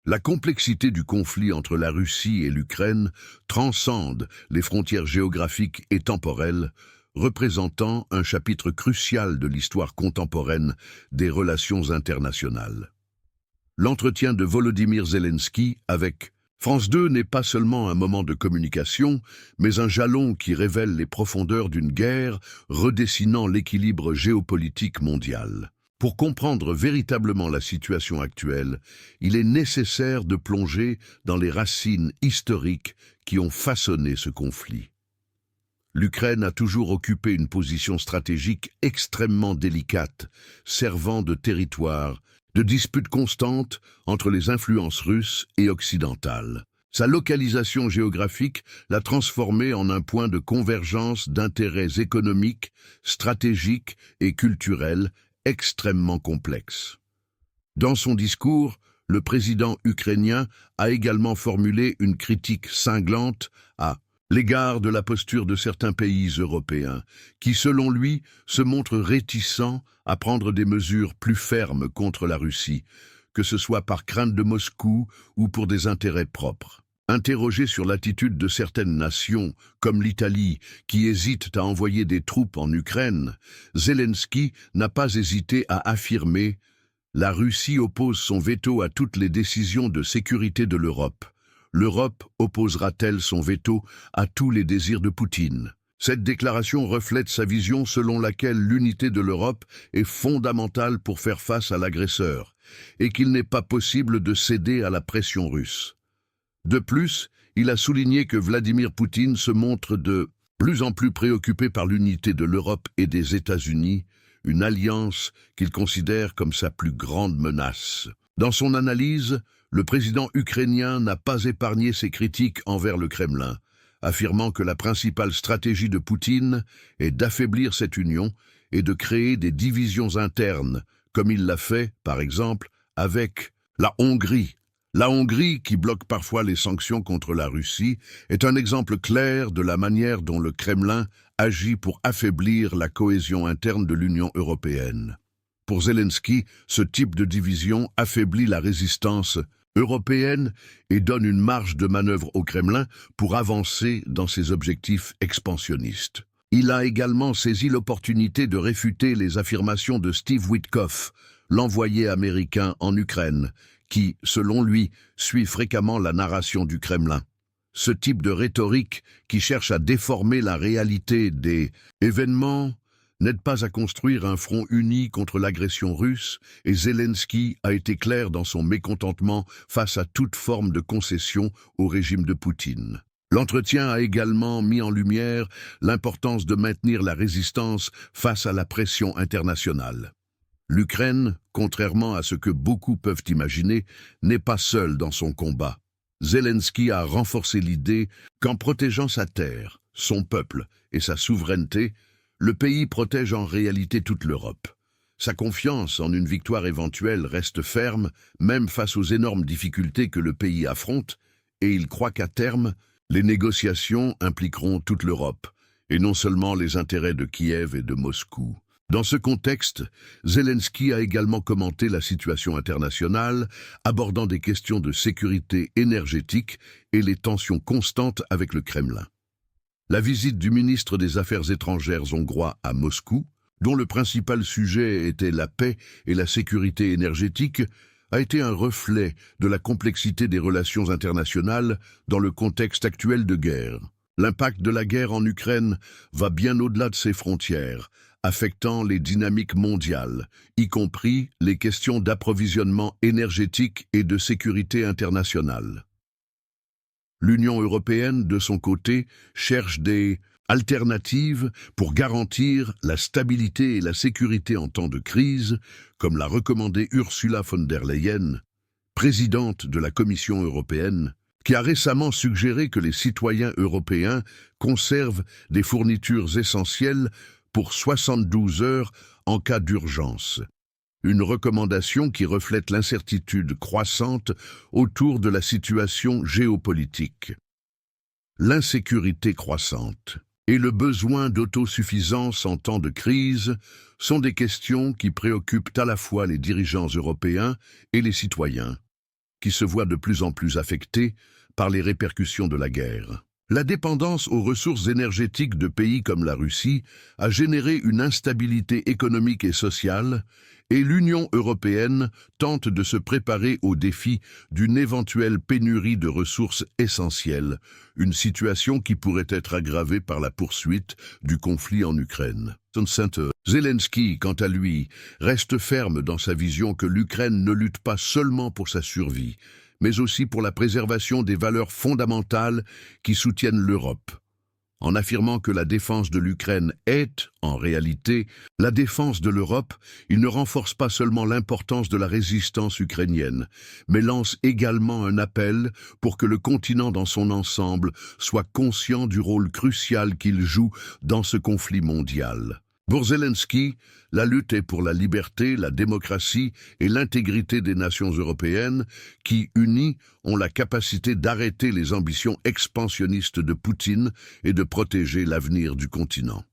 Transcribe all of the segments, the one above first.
La complexité du conflit entre la Russie et l'Ukraine transcende les frontières géographiques et temporelles, représentant un chapitre crucial de l'histoire contemporaine des relations internationales. L'entretien de Volodymyr Zelensky avec France 2 n'est pas seulement un moment de communication, mais un jalon qui révèle les profondeurs d'une guerre, redessinant l'équilibre géopolitique mondial. Pour comprendre véritablement la situation actuelle, il est nécessaire de plonger dans les racines historiques qui ont façonné ce conflit. L'Ukraine a toujours occupé une position stratégique extrêmement délicate, servant de territoire, de disputes constantes entre les influences russes et occidentales. Sa localisation géographique l'a transformée en un point de convergence d'intérêts économiques, stratégiques et culturels extrêmement complexes. Dans son discours, le président ukrainien a également formulé une critique cinglante à l'égard de la posture de certains pays européens, qui, selon lui, se montrent réticents à prendre des mesures plus fermes contre la Russie, que ce soit par crainte de Moscou ou pour des intérêts propres. Interrogé sur l'attitude de certaines nations, comme l'Italie, qui hésitent à envoyer des troupes en Ukraine, Zelensky n'a pas hésité à affirmer « La Russie oppose son veto à toutes les décisions de sécurité de l'Europe. L'Europe opposera-t-elle son veto à tous les désirs de Poutine ?» Cette déclaration reflète sa vision selon laquelle l'unité de l'Europe est fondamentale pour faire face à l'agresseur et qu'il n'est pas possible de céder à la pression russe. De plus, il a souligné que Vladimir Poutine se montre de plus en plus préoccupé par l'unité de l'Europe et des États-Unis, une alliance qu'il considère comme sa plus grande menace. Dans son analyse, le président ukrainien n'a pas épargné ses critiques envers le Kremlin, affirmant que la principale stratégie de Poutine est d'affaiblir cette union et de créer des divisions internes, comme il l'a fait, par exemple, avec la Hongrie. La Hongrie, qui bloque parfois les sanctions contre la Russie, est un exemple clair de la manière dont le Kremlin agit pour affaiblir la cohésion interne de l'Union européenne. Pour Zelensky, ce type de division affaiblit la résistance européenne et donne une marge de manœuvre au Kremlin pour avancer dans ses objectifs expansionnistes. Il a également saisi l'opportunité de réfuter les affirmations de Steve Witkoff, l'envoyé américain en Ukraine, qui, selon lui, suit fréquemment la narration du Kremlin. Ce type de rhétorique, qui cherche à déformer la réalité des événements, n'aide pas à construire un front uni contre l'agression russe, et Zelensky a été clair dans son mécontentement face à toute forme de concession au régime de Poutine. L'entretien a également mis en lumière l'importance de maintenir la résistance face à la pression internationale. L'Ukraine, contrairement à ce que beaucoup peuvent imaginer, n'est pas seule dans son combat. Zelensky a renforcé l'idée qu'en protégeant sa terre, son peuple et sa souveraineté, le pays protège en réalité toute l'Europe. Sa confiance en une victoire éventuelle reste ferme, même face aux énormes difficultés que le pays affronte, et il croit qu'à terme, les négociations impliqueront toute l'Europe, et non seulement les intérêts de Kiev et de Moscou. Dans ce contexte, Zelensky a également commenté la situation internationale, abordant des questions de sécurité énergétique et les tensions constantes avec le Kremlin. La visite du ministre des Affaires étrangères hongrois à Moscou, dont le principal sujet était la paix et la sécurité énergétique, a été un reflet de la complexité des relations internationales dans le contexte actuel de guerre. L'impact de la guerre en Ukraine va bien au-delà de ses frontières, affectant les dynamiques mondiales, y compris les questions d'approvisionnement énergétique et de sécurité internationale. L'Union européenne, de son côté, cherche des alternatives pour garantir la stabilité et la sécurité en temps de crise, comme l'a recommandé Ursula von der Leyen, présidente de la Commission européenne, qui a récemment suggéré que les citoyens européens conservent des fournitures essentielles pour 72 heures en cas d'urgence. Une recommandation qui reflète l'incertitude croissante autour de la situation géopolitique. L'insécurité croissante et le besoin d'autosuffisance en temps de crise sont des questions qui préoccupent à la fois les dirigeants européens et les citoyens. qui se voit de plus en plus affectée par les répercussions de la guerre. La dépendance aux ressources énergétiques de pays comme la Russie a généré une instabilité économique et sociale, et l'Union européenne tente de se préparer au défi d'une éventuelle pénurie de ressources essentielles, une situation qui pourrait être aggravée par la poursuite du conflit en Ukraine. Zelensky, quant à lui, reste ferme dans sa vision que l'Ukraine ne lutte pas seulement pour sa survie, mais aussi pour la préservation des valeurs fondamentales qui soutiennent l'Europe. En affirmant que la défense de l'Ukraine est, en réalité, la défense de l'Europe, il ne renforce pas seulement l'importance de la résistance ukrainienne, mais lance également un appel pour que le continent dans son ensemble soit conscient du rôle crucial qu'il joue dans ce conflit mondial. Pour Zelensky, la lutte est pour la liberté, la démocratie et l'intégrité des nations européennes qui, unies, ont la capacité d'arrêter les ambitions expansionnistes de Poutine et de protéger l'avenir du continent.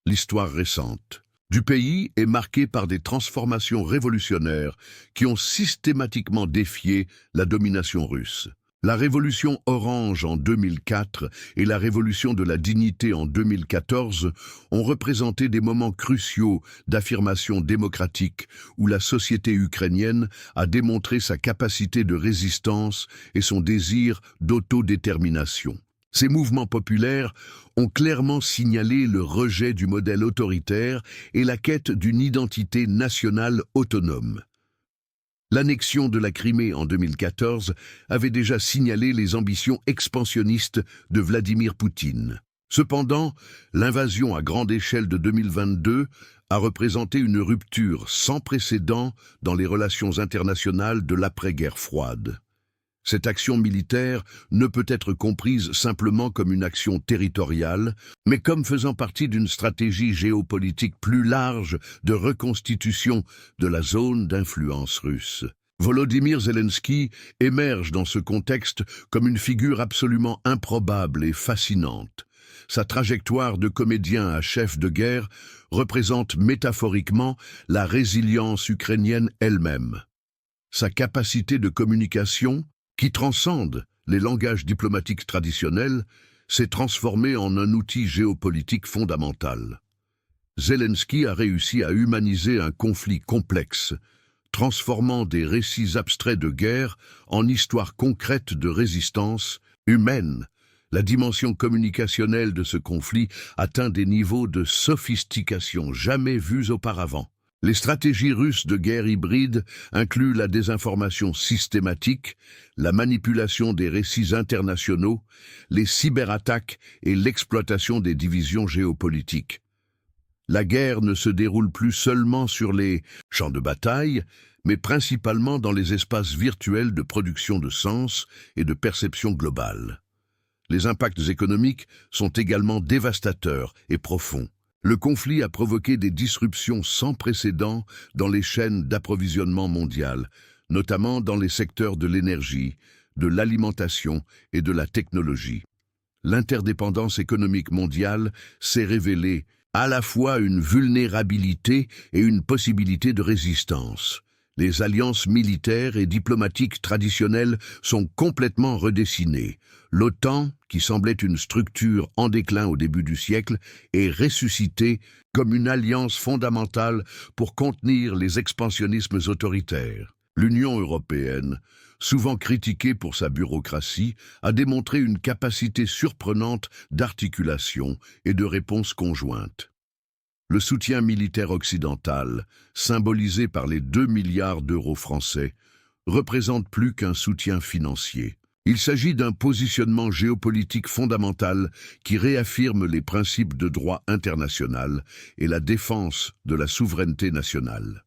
L'histoire récente du pays est marquée par des transformations révolutionnaires qui ont systématiquement défié la domination russe. La révolution orange en 2004 et la révolution de la dignité en 2014 ont représenté des moments cruciaux d'affirmation démocratique où la société ukrainienne a démontré sa capacité de résistance et son désir d'autodétermination. Ces mouvements populaires ont clairement signalé le rejet du modèle autoritaire et la quête d'une identité nationale autonome. L'annexion de la Crimée en 2014 avait déjà signalé les ambitions expansionnistes de Vladimir Poutine. Cependant, l'invasion à grande échelle de 2022 a représenté une rupture sans précédent dans les relations internationales de l'après-guerre froide. Cette action militaire ne peut être comprise simplement comme une action territoriale, mais comme faisant partie d'une stratégie géopolitique plus large de reconstitution de la zone d'influence russe. Volodymyr Zelensky émerge dans ce contexte comme une figure absolument improbable et fascinante. Sa trajectoire de comédien à chef de guerre représente métaphoriquement la résilience ukrainienne elle-même. Sa capacité de communication, qui transcende les langages diplomatiques traditionnels, s'est transformé en un outil géopolitique fondamental. Zelensky a réussi à humaniser un conflit complexe, transformant des récits abstraits de guerre en histoires concrètes de résistance humaine. La dimension communicationnelle de ce conflit atteint des niveaux de sophistication jamais vus auparavant. Les stratégies russes de guerre hybride incluent la désinformation systématique, la manipulation des récits internationaux, les cyberattaques et l'exploitation des divisions géopolitiques. La guerre ne se déroule plus seulement sur les champs de bataille, mais principalement dans les espaces virtuels de production de sens et de perception globale. Les impacts économiques sont également dévastateurs et profonds. Le conflit a provoqué des disruptions sans précédent dans les chaînes d'approvisionnement mondiales, notamment dans les secteurs de l'énergie, de l'alimentation et de la technologie. L'interdépendance économique mondiale s'est révélée à la fois une vulnérabilité et une possibilité de résistance. Les alliances militaires et diplomatiques traditionnelles sont complètement redessinées. L'OTAN, qui semblait une structure en déclin au début du siècle, est ressuscitée comme une alliance fondamentale pour contenir les expansionnismes autoritaires. L'Union européenne, souvent critiquée pour sa bureaucratie, a démontré une capacité surprenante d'articulation et de réponse conjointe. Le soutien militaire occidental, symbolisé par les 2 milliards d'euros français, représente plus qu'un soutien financier. Il s'agit d'un positionnement géopolitique fondamental qui réaffirme les principes de droit international et la défense de la souveraineté nationale.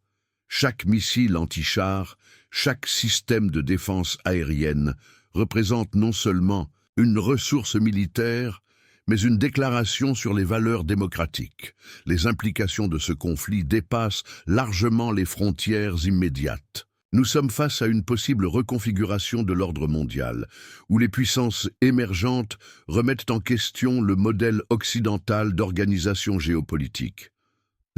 Chaque missile anti-char, chaque système de défense aérienne représente non seulement une ressource militaire, mais une déclaration sur les valeurs démocratiques. Les implications de ce conflit dépassent largement les frontières immédiates. Nous sommes face à une possible reconfiguration de l'ordre mondial, où les puissances émergentes remettent en question le modèle occidental d'organisation géopolitique.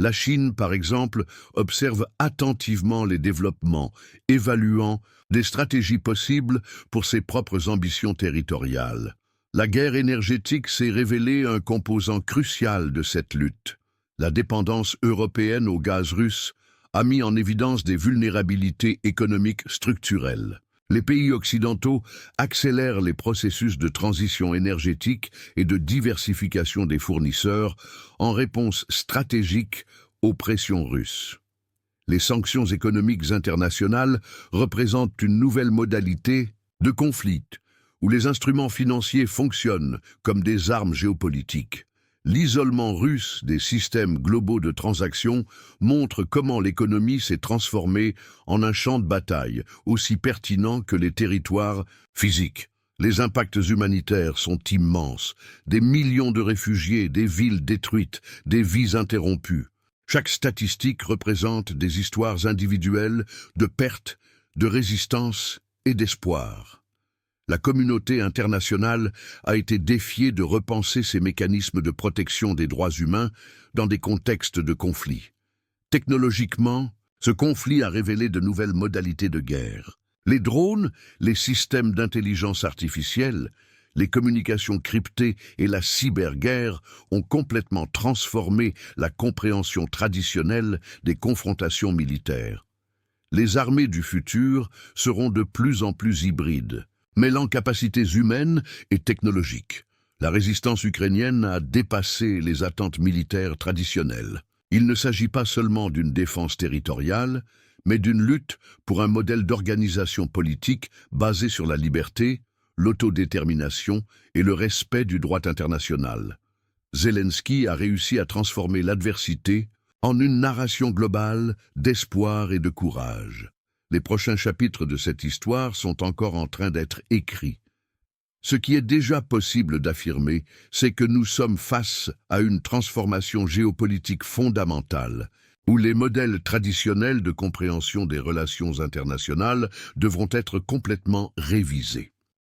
La Chine, par exemple, observe attentivement les développements, évaluant des stratégies possibles pour ses propres ambitions territoriales. La guerre énergétique s'est révélée un composant crucial de cette lutte. La dépendance européenne au gaz russe a mis en évidence des vulnérabilités économiques structurelles. Les pays occidentaux accélèrent les processus de transition énergétique et de diversification des fournisseurs en réponse stratégique aux pressions russes. Les sanctions économiques internationales représentent une nouvelle modalité de conflit, où les instruments financiers fonctionnent comme des armes géopolitiques. L'isolement russe des systèmes globaux de transactions montre comment l'économie s'est transformée en un champ de bataille, aussi pertinent que les territoires physiques. Les impacts humanitaires sont immenses. Des millions de réfugiés, des villes détruites, des vies interrompues. Chaque statistique représente des histoires individuelles de perte, de résistance et d'espoir. La communauté internationale a été défiée de repenser ses mécanismes de protection des droits humains dans des contextes de conflit. Technologiquement, ce conflit a révélé de nouvelles modalités de guerre. Les drones, les systèmes d'intelligence artificielle, les communications cryptées et la cyberguerre ont complètement transformé la compréhension traditionnelle des confrontations militaires. Les armées du futur seront de plus en plus hybrides, mêlant capacités humaines et technologiques. La résistance ukrainienne a dépassé les attentes militaires traditionnelles. Il ne s'agit pas seulement d'une défense territoriale, mais d'une lutte pour un modèle d'organisation politique basé sur la liberté, l'autodétermination et le respect du droit international. Zelensky a réussi à transformer l'adversité en une narration globale d'espoir et de courage. Les prochains chapitres de cette histoire sont encore en train d'être écrits. Ce qui est déjà possible d'affirmer, c'est que nous sommes face à une transformation géopolitique fondamentale, où les modèles traditionnels de compréhension des relations internationales devront être complètement révisés.